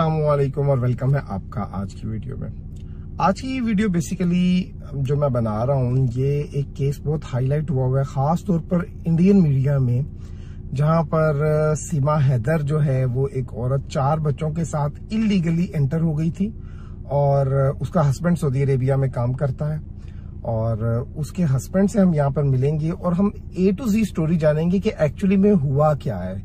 अस्सलामुअलैकुम और वेलकम है आपका आज की वीडियो में। आज की वीडियो बेसिकली जो मैं बना रहा हूँ ये एक केस बहुत हाईलाइट हुआ है, खास तौर पर इंडियन मीडिया में, जहां पर सीमा हैदर जो है वो एक औरत 4 बच्चों के साथ इलीगली एंटर हो गई थी और उसका हस्बैंड सऊदी अरेबिया में काम करता है और उसके हस्बैंड से हम यहाँ पर मिलेंगे और हम A to Z स्टोरी जानेंगे कि एक्चुअली में हुआ क्या है,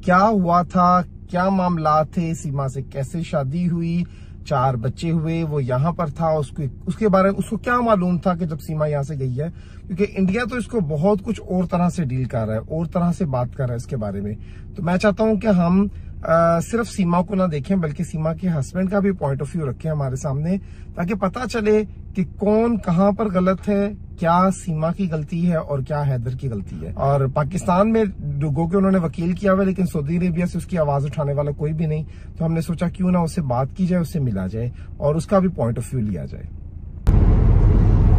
क्या हुआ था, क्या मामला थे, सीमा से कैसे शादी हुई, 4 बच्चे हुए, वो यहाँ पर था, उसके बारे में उसको क्या मालूम था कि जब सीमा यहाँ से गई है, क्योंकि इंडिया तो इसको बहुत कुछ और तरह से डील कर रहा है, और तरह से बात कर रहा है इसके बारे में। तो मैं चाहता हूँ कि हम सिर्फ सीमा को ना देखें बल्कि सीमा के हस्बैंड का भी पॉइंट ऑफ व्यू रखें हमारे सामने, ताकि पता चले कि कौन कहां पर गलत है, क्या सीमा की गलती है और क्या हैदर की गलती है। और पाकिस्तान में गो के उन्होंने वकील किया हुआ, लेकिन सऊदी अरेबिया से उसकी आवाज उठाने वाला कोई भी नहीं, तो हमने सोचा क्यों ना उससे बात की जाए, उससे मिला जाए और उसका भी पॉइंट ऑफ व्यू लिया जाए।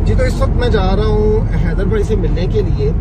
जी तो इस वक्त मैं जा रहा हूँ हैदर भाई से मिलने के लिए।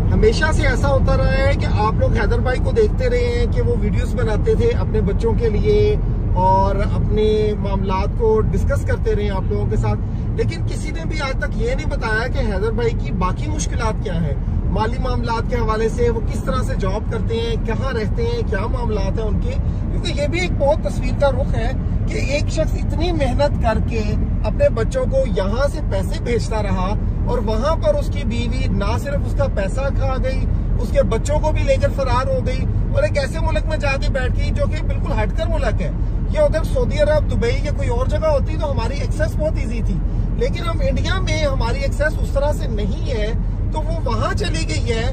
हमेशा से ऐसा होता रहा है कि आप लोग हैदर भाई को देखते रहे हैं कि वो वीडियोस बनाते थे अपने बच्चों के लिए और अपने मामलात को डिस्कस करते रहे आप लोगों के साथ, लेकिन किसी ने भी आज तक ये नहीं बताया कि हैदर भाई की बाकी मुश्किलात क्या है, माली मामलात के हवाले से वो किस तरह से जॉब करते हैं, कहाँ रहते हैं, क्या मामलात है उनके। क्योंकि ये भी एक बहुत तस्वीर का रुख है कि एक शख्स इतनी मेहनत करके अपने बच्चों को यहाँ से पैसे भेजता रहा और वहां पर उसकी बीवी ना सिर्फ उसका पैसा खा गई, उसके बच्चों को भी लेकर फरार हो गई और एक ऐसे मुल्क में जाके बैठ गई जो कि बिल्कुल हटकर मुल्क है। ये उधर सऊदी अरब, दुबई या कोई और जगह होती तो हमारी एक्सेस बहुत इजी थी, लेकिन हम इंडिया में हमारी एक्सेस उस तरह से नहीं है, तो वो वहां चली गई है।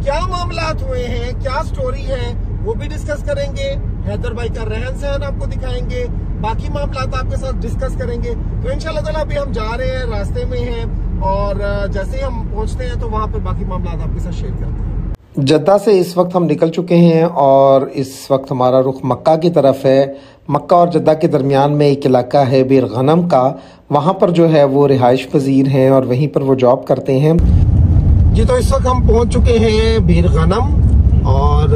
क्या मामलात हुए हैं, क्या स्टोरी है, वो भी डिस्कस करेंगे। हैदर भाई का रहन सहन आपको दिखाएंगे, बाकी मामलात आपके साथ डिस्कस करेंगे। तो इंशाल्लाह ताला अभी हम जा रहे हैं, रास्ते में हैं और जैसे ही हम पहुंचते हैं तो वहां पर बाकी मामलात आपके साथ शेयर करते हैं। जद्दा से इस वक्त हम निकल चुके हैं और इस वक्त हमारा रुख मक्का की तरफ है। मक्का और जद्दा के दरमियान में एक इलाका है बीर गनम का, वहाँ पर जो है वो रिहाइश पजीर हैं और वहीं पर वो जॉब करते हैं। जी तो इस वक्त हम पहुँच चुके हैं बीर गनम और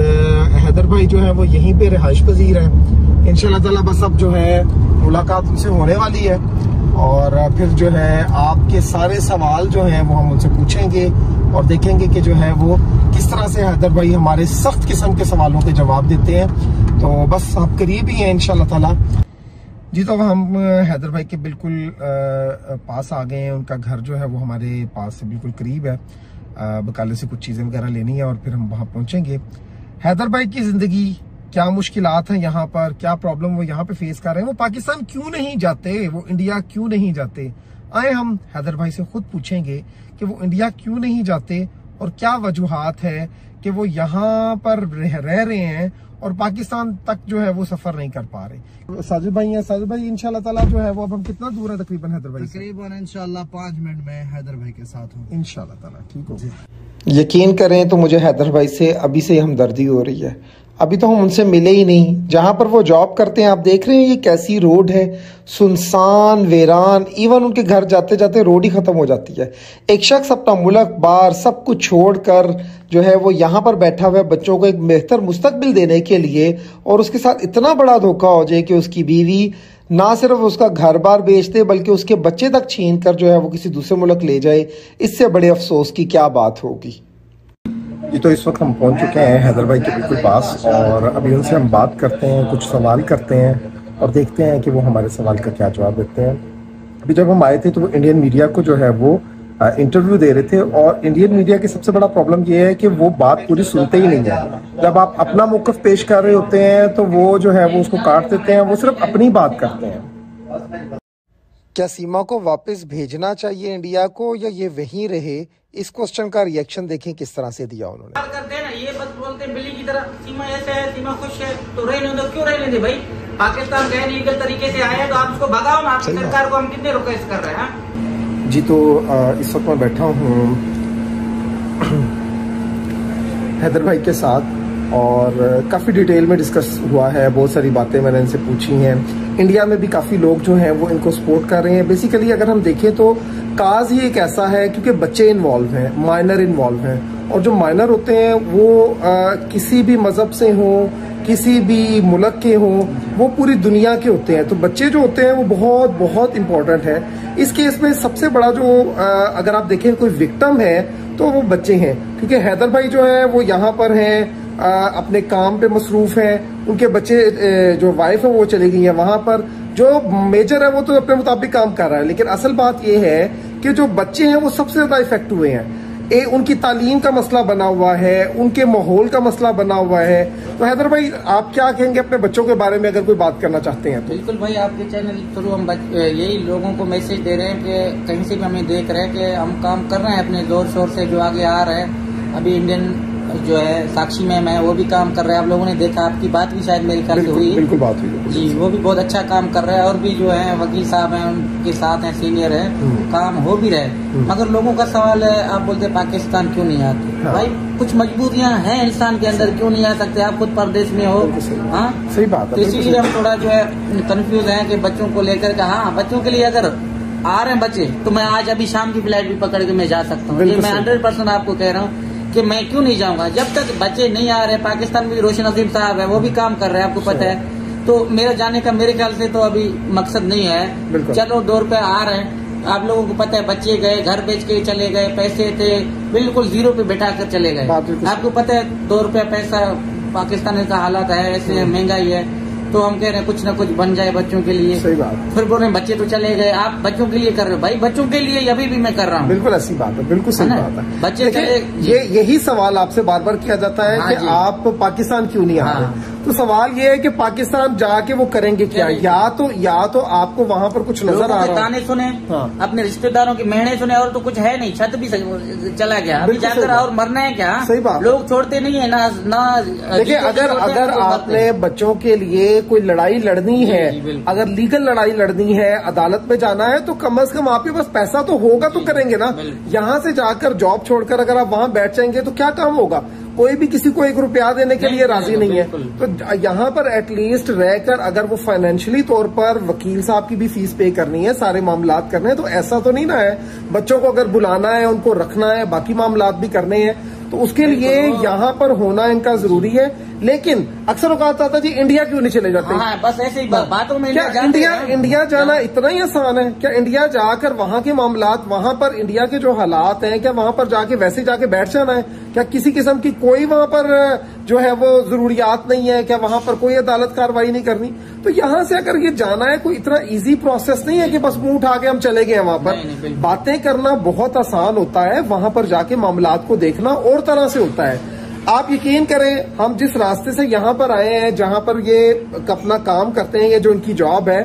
हैदर भाई जो है वो यहीं पे रिहाइश पजीर है। इंशाल्लाह ताला बस अब जो है मुलाकात उनसे होने वाली है और फिर जो है आपके सारे सवाल जो हैं वो हम उनसे पूछेंगे और देखेंगे कि जो है वो किस तरह से हैदर भाई हमारे सख्त किस्म के सवालों के जवाब देते हैं। तो बस आप करीब ही हैं इंशाल्लाह ताला। जी तो हम हैदर भाई के बिल्कुल पास आ गए हैं। उनका घर जो है वो हमारे पास से बिल्कुल करीब है। बकाले से कुछ चीजें वगैरह लेनी है और फिर हम वहां पहुंचेंगे। हैदर भाई की जिंदगी, क्या मुश्किलात हैं यहाँ पर, क्या प्रॉब्लम वो यहाँ पे फेस कर रहे हैं, वो पाकिस्तान क्यों नहीं जाते, वो इंडिया क्यों नहीं जाते, आए हम हैदर भाई से खुद पूछेंगे कि वो इंडिया क्यों नहीं जाते और क्या वजूहात है कि वो यहाँ पर रह रहे हैं और पाकिस्तान तक जो है वो सफर नहीं कर पा रहे। साजिद भाई हैं, साजिद भाई इंशाल्लाह ताला जो है वो अब हम कितना दूर है तकरीबन हैदर भाई से? तकरीबन इंशाल्लाह 5 मिनट में हैदर भाई के साथ हूँ इंशाल्लाह ताला। ठीक हो, यकीन करें तो मुझे हैदर भाई से अभी से हमदर्दी हो रही है। अभी तो हम उनसे मिले ही नहीं। जहां पर वो जॉब करते हैं आप देख रहे हैं ये कैसी रोड है, सुनसान वेरान, इवन उनके घर जाते जाते रोड ही खत्म हो जाती है। एक शख्स अपना मुल्क बार सब कुछ छोड़कर जो है वो यहाँ पर बैठा हुआ है बच्चों को एक बेहतर मुस्तकबिल देने के लिए, और उसके साथ इतना बड़ा धोखा हो जाए कि उसकी बीवी ना सिर्फ उसका घर बार बेच दे बल्कि उसके बच्चे तक छीन कर जो है वो किसी दूसरे मुल्क ले जाए। इससे बड़े अफसोस की क्या बात होगी। जी तो इस वक्त हम पहुंच चुके हैं हैदर भाई के बिल्कुल पास और अभी उनसे हम बात करते हैं, कुछ सवाल करते हैं और देखते हैं कि वो हमारे सवाल का क्या जवाब देते हैं। अभी जब हम आए थे तो वो इंडियन मीडिया को जो है वो इंटरव्यू दे रहे थे और इंडियन मीडिया की सबसे बड़ा प्रॉब्लम ये है कि वो बात पूरी सुनते ही नहीं है। जब आप अपना मौक़िफ़ पेश कर रहे होते हैं तो वो जो है वो उसको काट देते हैं, वो सिर्फ अपनी बात करते हैं। क्या सीमा को वापस भेजना चाहिए इंडिया को या ये वहीं रहे? इस क्वेश्चन का रिएक्शन देखें किस तरह से दिया उन्होंने। करते हैं ना, ये बस बोलते हैं बिल्ली की तरह, सीमा ऐसे है, सीमा खुश है तो रहने दो। क्यों रहने दे भाई? पाकिस्तान गए लीगल तरीके से आए तो आप उसको भगाओ ना। आपकी सरकार को हम कितने रिक्वेस्ट कर रहे हैं। जी तो इस वक्त मैं बैठा हूँ हैदर भाई के साथ और काफ़ी डिटेल में डिस्कस हुआ है, बहुत सारी बातें मैंने इनसे पूछी हैं। इंडिया में भी काफ़ी लोग जो हैं वो इनको सपोर्ट कर रहे हैं। बेसिकली अगर हम देखें तो काज ही एक ऐसा है क्योंकि बच्चे इन्वॉल्व हैं, माइनर इन्वॉल्व हैं, और जो माइनर होते हैं वो किसी भी मज़हब से हों किसी भी मुल्क के हों, वो पूरी दुनिया के होते हैं। तो बच्चे जो होते हैं वो बहुत बहुत इंपॉर्टेंट है। इस केस में सबसे बड़ा जो अगर आप देखें कोई विक्टिम है तो वो बच्चे हैं, क्योंकि हैदर भाई जो है वो यहाँ पर हैं, अपने काम पे मसरूफ हैं, उनके बच्चे जो वाइफ है वो चली गई है वहां पर। जो मेजर है वो तो अपने मुताबिक काम कर रहा है, लेकिन असल बात ये है कि जो बच्चे हैं वो सबसे ज्यादा इफेक्ट हुए हैं। उनकी तालीम का मसला बना हुआ है, उनके माहौल का मसला बना हुआ है। तो हैदर भाई आप क्या कहेंगे अपने बच्चों के बारे में, अगर कोई बात करना चाहते हैं तो? बिल्कुल भाई, आपके चैनल थ्रू हम यही लोगों को मैसेज दे रहे हैं कि कहीं से भी हमें देख रहे हैं कि हम काम कर रहे हैं अपने जोर शोर से, जो आगे आ रहे हैं। अभी इंडियन जो है साक्षी मैम है वो भी काम कर रहे हैं, आप लोगों ने देखा, आपकी बात भी शायद मेरे ख्याल से हुई। बिल्कुल बात हुई जी, वो भी बहुत अच्छा काम कर रहे हैं। और भी जो है वकील साहब हैं उनके साथ हैं, सीनियर है, काम हो भी रहे। मगर लोगों का सवाल है, आप बोलते हैं पाकिस्तान क्यों नहीं आते? हाँ। भाई कुछ मजबूरियां हैं इंसान के अंदर, क्यों नहीं आ सकते? आप खुद परदेश में हो। हाँ सही बात है। तो इसीलिए हम थोड़ा जो है कंफ्यूज हैं कि बच्चों को लेकर के। हाँ, बच्चों के लिए अगर आ रहे हैं बच्चे तो मैं आज अभी शाम की फ्लाइट भी पकड़ के मैं जा सकता हूँ। ये मैं 100% आपको कह रहा हूँ कि मैं क्यों नहीं जाऊंगा जब तक बच्चे नहीं आ रहे। पाकिस्तान में रोशन अजीम साहब है, वो भी काम कर रहे हैं, आपको पता है। तो मेरा जाने का मेरे ख्याल से तो अभी मकसद नहीं है। चलो 2 रुपए आ रहे हैं, आप लोगों को पता है, बच्चे गए, घर बेच के चले गए, पैसे थे बिल्कुल 0 पे बैठा कर चले गए। आपको पता है 2 रुपया पैसा पाकिस्तान का हालात है, ऐसे महंगाई है। तो हम कह रहे हैं कुछ न कुछ बन जाए बच्चों के लिए। सही बात। फिर बोल रहे हैं बच्चे तो चले गए, आप बच्चों के लिए कर रहे हो। भाई बच्चों के लिए अभी भी मैं कर रहा हूँ। बिल्कुल ऐसी बात है, बिल्कुल सही बात है। बच्चे यही सवाल आपसे बार बार किया जाता है कि आप पाकिस्तान क्यों नहीं आ रहे? तो सवाल ये है कि पाकिस्तान जाके वो करेंगे क्या? या तो आपको वहाँ पर कुछ नजर आ रहा है, ताने सुने, अपने रिश्तेदारों की मेहने सुने, और तो कुछ है नहीं, छत भी चला गया, अभी जाकर और मरना है क्या? सही बात। लोग छोड़ते नहीं है ना। देखिए, अगर आपने बच्चों के लिए कोई लड़ाई लड़नी है, अगर लीगल लड़ाई लड़नी है, अदालत में जाना है, तो कम से कम आपके पास पैसा तो होगा तो करेंगे ना। यहाँ से जाकर जॉब छोड़कर अगर आप वहाँ बैठ जाएंगे तो क्या काम होगा? कोई भी किसी को 1 रुपया देने के लिए राजी नहीं है। तो यहाँ पर एटलीस्ट रहकर अगर वो फाइनेंशियली तौर पर वकील साहब की भी फीस पे करनी है, सारे मामलात करने हैं, तो ऐसा तो नहीं ना है। बच्चों को अगर बुलाना है, उनको रखना है, बाकी मामलात भी करने हैं, तो उसके लिए यहाँ पर होना इनका जरूरी है। लेकिन अक्सर औकात आता जी इंडिया क्यों नहीं चले जाते? हाँ, बस ऐसे ही बातों में। क्या इंडिया जाना इतना ही आसान है? क्या इंडिया जाकर वहाँ के मामलात, वहाँ पर इंडिया के जो हालात हैं, क्या वहाँ पर जाके वैसे जाके बैठ जाना है? क्या किसी किस्म की कोई वहाँ पर जो है वो जरूरियात नहीं है? क्या वहाँ पर कोई अदालत कार्रवाई नहीं करनी? तो यहाँ से अगर ये जाना है, कोई इतना इजी प्रोसेस नहीं है कि बस मुंह उठा के हम चले गए वहाँ पर। बातें करना बहुत आसान होता है, वहाँ पर जाके मामलात को देखना और तरह से होता है। आप यकीन करें, हम जिस रास्ते से यहाँ पर आए हैं, जहाँ पर ये अपना काम करते हैं, ये जो इनकी जॉब है,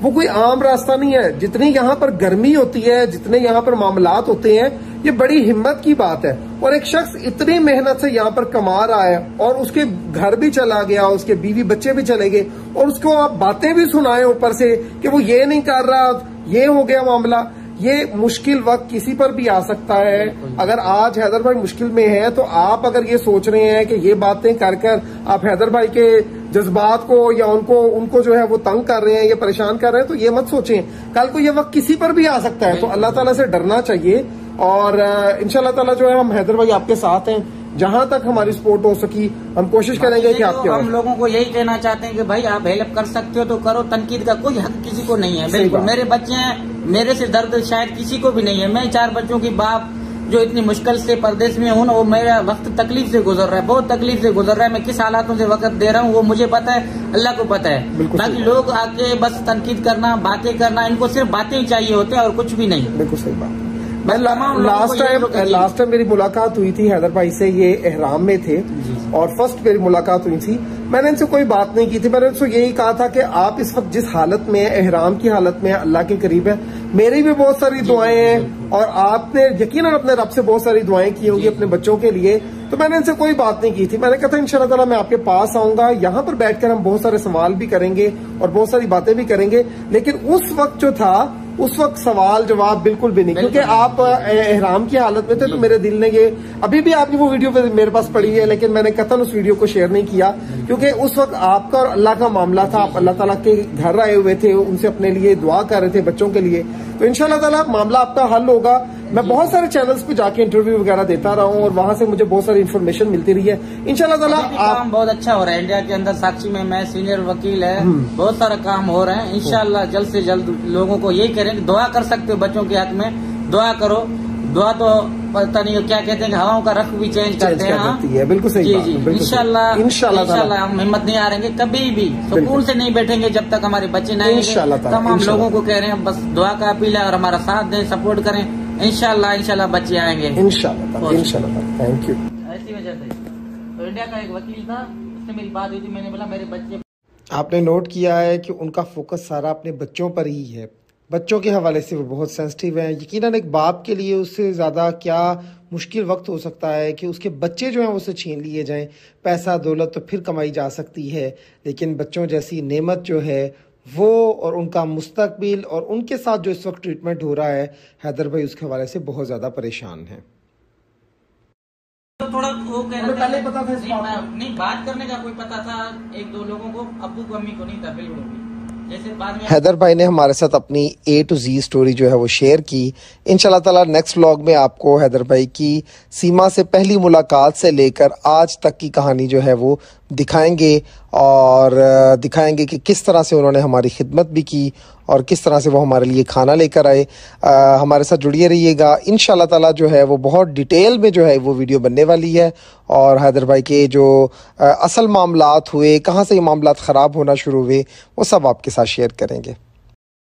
वो कोई आम रास्ता नहीं है। जितनी यहाँ पर गर्मी होती है, जितने यहाँ पर मामलात होते हैं, ये बड़ी हिम्मत की बात है। और एक शख्स इतनी मेहनत से यहाँ पर कमा रहा है और उसके घर भी चला गया, उसके बीवी बच्चे भी चले गए, और उसको आप बातें भी सुनाए ऊपर से कि वो ये नहीं कर रहा, ये हो गया मामला। ये मुश्किल वक्त किसी पर भी आ सकता है। अगर आज हैदर भाई मुश्किल में है, तो आप अगर ये सोच रहे हैं कि ये बातें कर आप हैदर भाई के जज्बात को या उनको जो है वो तंग कर रहे हैं, ये परेशान कर रहे हैं, तो ये मत सोचें। कल को ये वक्त किसी पर भी आ सकता है। तो अल्लाह ताला से डरना चाहिए। और इंशाल्लाह ताला जो है हम हैदर भाई आपके साथ हैं, जहां तक हमारी सपोर्ट हो सकी हम कोशिश करेंगे कि आपके। हम लोगों को यही कहना चाहते हैं कि भाई आप हेल्प कर सकते हो तो करो। तनकीद का कोई हक किसी को नहीं है। बिल्कुल, मेरे बच्चे हैं, मेरे से दर्द शायद किसी को भी नहीं है। मैं 4 बच्चों की बाप जो इतनी मुश्किल से परदेश में हूँ ना, वो मेरा वक्त तकलीफ से गुजर रहा है, बहुत तकलीफ से गुजर रहा है। मैं किस हालातों से वक्त दे रहा हूँ वो मुझे पता है, अल्लाह को पता है। बाकी लोग आके बस तनकीद करना, बातें करना, इनको सिर्फ बातें ही चाहिए होते हैं और कुछ भी नहीं। बिल्कुल सही बात। लास्ट टाइम मेरी मुलाकात हुई थी हैदर भाई से, ये एहराम में थे और फर्स्ट मेरी मुलाकात हुई थी। मैंने इनसे कोई बात नहीं की थी, मैंने इनसे यही कहा था कि आप इस वक्त जिस हालत में है, एहराम की हालत में है, अल्लाह के करीब है। मेरी भी बहुत सारी दुआएं हैं और आपने यकीनन अपने रब से बहुत सारी दुआएं की होंगी अपने बच्चों के लिए। तो मैंने इनसे कोई बात नहीं की थी। मैंने कहा था इंशाल्लाह ताला मैं आपके पास आऊंगा, यहाँ पर बैठकर हम बहुत सारे सवाल भी करेंगे और बहुत सारी बातें भी करेंगे। लेकिन उस वक्त जो था, उस वक्त सवाल जवाब बिल्कुल भी नहीं, क्योंकि आप एहराम की हालत में थे। तो मेरे दिल ने ये, अभी भी आपकी वो वीडियो मेरे पास पड़ी है, लेकिन मैंने कतन उस वीडियो को शेयर नहीं किया, क्योंकि उस वक्त आपका और अल्लाह का मामला था। आप अल्लाह ताला के घर आए हुए थे, उनसे अपने लिए दुआ कर रहे थे बच्चों के लिए। तो इंशाल्लाह ताला मामला आपका हल होगा। मैं बहुत सारे चैनल्स पे जाके इंटरव्यू वगैरह देता रहा हूँ और वहाँ से मुझे बहुत सारी इन्फॉर्मेशन मिलती रही है। इंशाल्लाह ताला काम बहुत अच्छा हो रहा है इंडिया के अंदर। साक्षी में मैं सीनियर वकील है, बहुत सारा काम हो रहा है। इंशाल्लाह जल्द से जल्द लोगों को यही करें, दुआ कर सकते हो बच्चों के हक में, दुआ करो। दुआ तो पता नहीं क्या कहते हैं कि हवाओं का रख भी चेंज करते हैं। बिल्कुल सही। जी जी, इंशाल्लाह हम हिम्मत नहीं हारेंगे, कभी भी सुकून से नहीं बैठेंगे जब तक हमारे बच्चे नहीं आएंगे। तमाम लोगों को कह रहे हैं बस दुआ का अपील है और हमारा साथ दें, सपोर्ट करें। इंशाल्लाह बच्चे आएंगे इंशाल्लाह। Thank you. ऐसी वजह से तो इंडिया का एक वकील था, उससे मेरी बात हुई थी, मैंने बोला मेरे बच्चे। आपने नोट किया है कि उनका फोकस सारा अपने बच्चों पर ही है। बच्चों के हवाले से वो बहुत सेंसिटिव हैं। यकीनन एक बाप के लिए उससे ज़्यादा क्या मुश्किल वक्त हो सकता है कि उसके बच्चे जो हैं उससे छीन लिए जाएं। पैसा दौलत तो फिर कमाई जा सकती है, लेकिन बच्चों जैसी नेमत जो है वो और उनका मुस्तकबिल और उनके साथ जो इस वक्त ट्रीटमेंट हो रहा है, हैदर भाई उसके हवाले से बहुत ज़्यादा परेशान है। तो थोड़ा वो कह रहे थे, पहले पता था नहीं बात करने का कोई पता था, एक दो लोगों को, अब्बू को अम्मी को नहीं था बिल्कुल भी। जैसे बाद में हैदर भाई ने हमारे साथ अपनी A to Z स्टोरी जो है वो शेयर की। इंशाल्लाह ताला नेक्स्ट व्लॉग में आपको हैदर भाई की सीमा से पहली मुलाकात से लेकर आज तक की कहानी जो है वो दिखाएंगे और दिखाएंगे कि किस तरह से उन्होंने हमारी खिदमत भी की और किस तरह से वो हमारे लिए खाना लेकर आए। हमारे साथ जुड़िए रहिएगा। इंशाल्लाह ताला जो है वो बहुत डिटेल में जो है वो वीडियो बनने वाली है और हैदर भाई के जो असल मामलात हुए, कहाँ से ये मामलात ख़राब होना शुरू हुए, वो सब आपके साथ शेयर करेंगे।